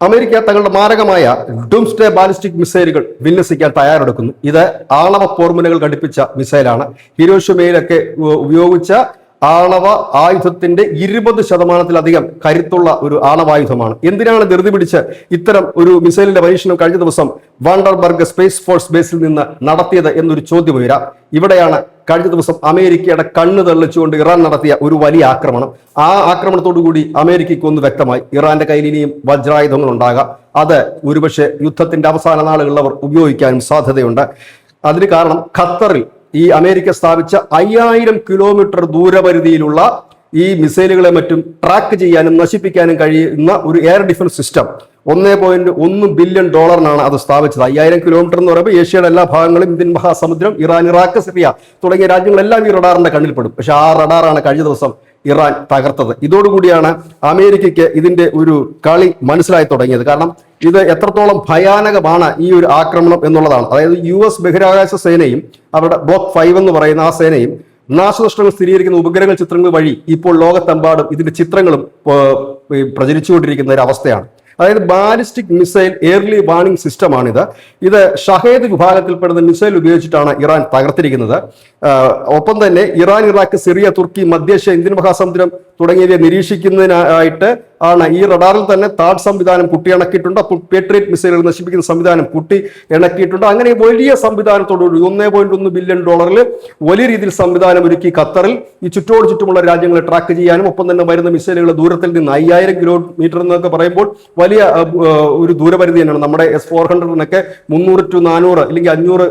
America തങ്ങളുടെ മാരകമായ doomsday ballistic മിസൈലുകൾ വിന്യസിക്കാൻ തയ്യാറെടുക്കുന്നു. ഇത് ആണവ പോർമുനകൾ ഘടിപ്പിച്ച മിസൈലാണ്. ഹിരോഷിമയിലൊക്കെ ഉപയോഗിച്ച ആണവ ആയുധത്തിന്റെ 20% കരുത്തുള്ള ഒരു ആണവായുധമാണ്. എന്തിനാണ് ധൃതി പിടിച്ച് ഇത്തരം ഒരു മിസൈലിന്റെ പരീക്ഷണം കഴിഞ്ഞ ദിവസം വാണ്ടർബർഗ് സ്പേസ് ഫോഴ്സ് ബേസിൽ നിന്ന് നടത്തിയത് എന്നൊരു ചോദ്യം ഉയരാം. ഇവിടെയാണ് കഴിഞ്ഞ ദിവസം അമേരിക്കയുടെ കണ്ണ് തെളിച്ചുകൊണ്ട് ഇറാൻ നടത്തിയ ഒരു വലിയ ആക്രമണം. ആ ആക്രമണത്തോടുകൂടി അമേരിക്കയ്ക്ക് ഒന്ന് വ്യക്തമായി, ഇറാന്റെ കയ്യിൽ ഇനിയും വജ്രായുധങ്ങൾ ഉണ്ടാകാം. അത് ഒരുപക്ഷെ യുദ്ധത്തിന്റെ അവസാന നാളുകളിൽ അവർ ഉപയോഗിക്കാനും സാധ്യതയുണ്ട്. അതിന് കാരണം ഖത്തറിൽ ഈ അമേരിക്ക സ്ഥാപിച്ച 5000 കിലോമീറ്റർ ദൂരപരിധിയിലുള്ള ഈ മിസൈലുകളെ മറ്റും ട്രാക്ക് ചെയ്യാനും നശിപ്പിക്കാനും കഴിയുന്ന ഒരു എയർ ഡിഫൻസ് സിസ്റ്റം $1.1 ബില്യൺ അത് സ്ഥാപിച്ചത്. 5000 കിലോമീറ്റർ എന്ന് പറയുമ്പോൾ ഏഷ്യയുടെ എല്ലാ ഭാഗങ്ങളും, ഇന്ത്യൻ മഹാസമുദ്രം, ഇറാൻ, ഇറാഖ്, സിറിയ തുടങ്ങിയ രാജ്യങ്ങളെല്ലാം ഈ റഡാറിന്റെ കണ്ണിൽപ്പെടും. പക്ഷെ ആ റഡാറാണ് കഴിഞ്ഞ ദിവസം ഇറാൻ തകർത്തത്. ഇതോടുകൂടിയാണ് അമേരിക്കയ്ക്ക് ഇതിന്റെ ഒരു കളി മനസ്സിലായി തുടങ്ങിയത്. കാരണം ഇത് എത്രത്തോളം ഭയാനകമാണ് ഈ ഒരു ആക്രമണം എന്നുള്ളതാണ്. അതായത് US ബഹിരാകാശ സേനയും അവരുടെ ബ്ലോക്ക് 5 എന്ന് പറയുന്ന ആ സേനയും നാശനഷ്ടങ്ങൾ സ്ഥിരീകരിക്കുന്ന ഉപഗ്രഹ ചിത്രങ്ങൾ വഴി ഇപ്പോൾ ലോകത്തെമ്പാടും ഇതിന്റെ ചിത്രങ്ങളും പ്രചരിച്ചുകൊണ്ടിരിക്കുന്ന ഒരു അവസ്ഥയാണ്. അതായത് ബാലിസ്റ്റിക് മിസൈൽ എയർലി വാർണിംഗ് സിസ്റ്റമാണിത്. ഇത് ഷഹേദ് വിഭാഗത്തിൽപ്പെടുന്ന മിസൈൽ ഉപയോഗിച്ചിട്ടാണ് ഇറാൻ തകർത്തിരിക്കുന്നത്. ഒപ്പം തന്നെ ഇറാൻ, ഇറാഖ്, സിറിയ, തുർക്കി, മധ്യേഷ്യ, ഇന്ത്യൻ മഹാസമുദ്രം തുടങ്ങിയവയെ നിരീക്ഷിക്കുന്നതിനായിട്ട് ആണ് ഈ റഡാറിൽ തന്നെ താഡ് സംവിധാനം കുട്ടിയിണക്കിയിട്ടുണ്ട്. അപ്പോൾ പേട്രിയറ്റ് മിസൈലുകൾ നശിപ്പിക്കുന്ന സംവിധാനം കുട്ടി ഇണക്കിയിട്ടുണ്ട്. അങ്ങനെ വലിയ സംവിധാനത്തോടുകൂടി $1.1 ബില്യൺ വലിയ രീതിയിൽ സംവിധാനം ഒരുക്കി ഖത്തറിൽ ഈ ചുറ്റോട് ചുറ്റുമുള്ള രാജ്യങ്ങളെ ട്രാക്ക് ചെയ്യാനും ഒപ്പം തന്നെ വരുന്ന മിസൈലുകൾ ദൂരത്തിൽ നിന്ന് 5000 കിലോമീറ്റർ എന്നൊക്കെ പറയുമ്പോൾ വലിയ ഒരു ദൂരപരിധി തന്നെയാണ്. നമ്മുടെ S-400 300 to 400 അല്ലെങ്കിൽ 500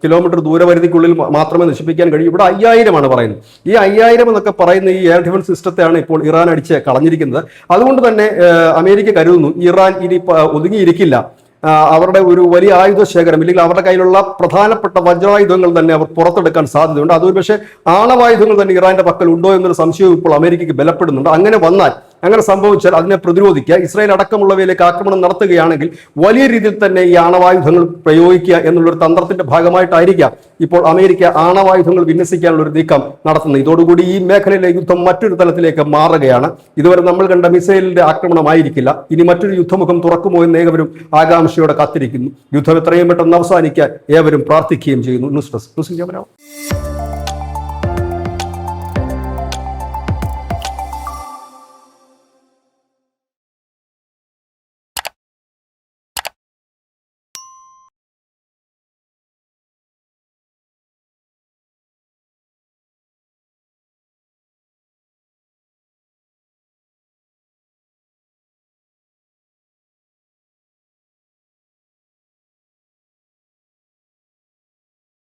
കിലോമീറ്റർ ദൂരപരിധിക്കുള്ളിൽ മാത്രമേ നശിപ്പിക്കാൻ കഴിയും. ഇവിടെ 5000 പറയുന്നത്. ഈ 5000 എന്നൊക്കെ പറയുന്ന ഈ എയർ ഡിഫൻസ് സിസ്റ്റത്തെയാണ് ഇപ്പോൾ ഇറാൻ അടിച്ച് കളഞ്ഞിരിക്കുന്നത്. അതുകൊണ്ട് തന്നെ അമേരിക്ക കരുതുന്നു ഇറാൻ ഇനി ഒതുങ്ങിയിരിക്കില്ല. അവരുടെ ഒരു വലിയ ആയുധ ശേഖരം ഇല്ലെങ്കിൽ അവരുടെ കയ്യിലുള്ള പ്രധാനപ്പെട്ട വജ്രായുധങ്ങൾ തന്നെ അവർ പുറത്തെടുക്കാൻ സാധ്യതയുണ്ട്. അതൊരു പക്ഷേ ആണവായുധങ്ങൾ തന്നെ ഇറാന്റെ പക്കൽ ഉണ്ടോ എന്നൊരു സംശയവും ഇപ്പോൾ അമേരിക്കയ്ക്ക് ബലപ്പെടുന്നുണ്ട്. അങ്ങനെ സംഭവിച്ചാൽ അതിനെ പ്രതിരോധിക്കുക, ഇസ്രായേൽ അടക്കമുള്ളവയിലേക്ക് ആക്രമണം നടത്തുകയാണെങ്കിൽ വലിയ രീതിയിൽ തന്നെ ഈ ആണവായുധങ്ങൾ പ്രയോഗിക്കുക എന്നുള്ളൊരു തന്ത്രത്തിന്റെ ഭാഗമായിട്ടായിരിക്കാം ഇപ്പോൾ അമേരിക്ക ആണവായുധങ്ങൾ വിന്യസിക്കാനുള്ള ഒരു നീക്കം നടത്തുന്നത്. ഇതോടുകൂടി ഈ മേഖലയിലെ യുദ്ധം മറ്റൊരു തലത്തിലേക്ക് മാറുകയാണ്. ഇതുവരെ നമ്മൾ കണ്ട മിസൈലിന്റെ ആക്രമണമായിരിക്കില്ല, ഇനി മറ്റൊരു യുദ്ധമുഖം തുറക്കുമോ എന്ന് ഏവരും ആകാംക്ഷയോടെ കാത്തിരിക്കുന്നു. യുദ്ധം എത്രയും പെട്ടെന്ന് അവസാനിക്കാൻ ഏവരും പ്രാർത്ഥിക്കുകയും ചെയ്യുന്നു. News desk.